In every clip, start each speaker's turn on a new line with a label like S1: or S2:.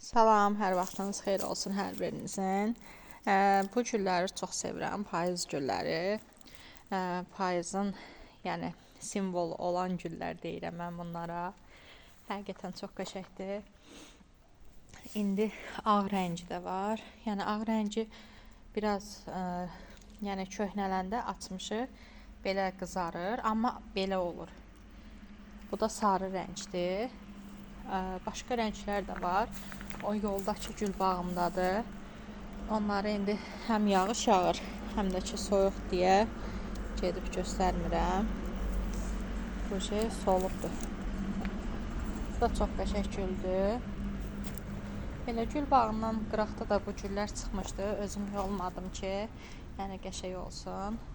S1: Salam, hər vaxtınız xeyir olsun hər birinizin. Bu gülləri çox sevirəm, payız gülləri. Payızın, yəni simvol olan güllər deyirəm mən bunlara. Həqiqətən çox qəşəngdir. İndi ağ rəngi də var. Yəni ağ rəngi biraz yəni köhnələndə açmışı belə qızarır, amma belə olur. Bu da sarı rəngdir. Başqa rənglər də var. O yoldakı gül bağımdadır. Onları indi həm yağış yağır, həm də ki soyuq deyə gedib göstərmirəm. Bu şey solubdur. Bu da çox qəşəng güldür. Belə gül bağından qıraqda da bu güllər çıxmışdı. Özüm yolmadım ki, yəni qəşəng olsun.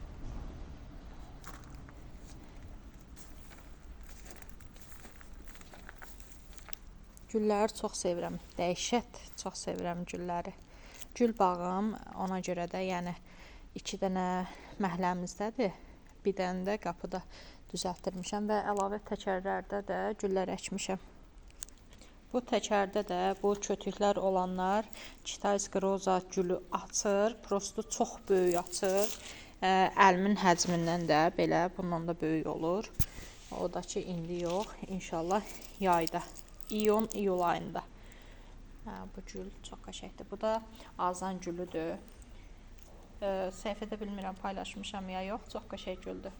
S1: Gülləri çox sevirəm. Dəhşət çox sevirəm gülləri. Gül bağım ona görə də, yəni 2 dənə məhəlləmizdədir. Bir dənə də qapıda düzəltdirmişəm və əlavə təkərlərdə də güllər əkmişəm. Bu təkərdə də bu kötüklər olanlar Kitayska roza gülü açır. Prosto çox böyük açır. Əlimin həcmindən də belə bundan da böyük olur. O da ki indi yox. İnşallah yayda. İyul ayında. Bu gül çox qəşəngdir. Bu da azan gülüdür. Səhifədə bilmirəm paylaşmışam ya yox. Çox qəşəng güldür.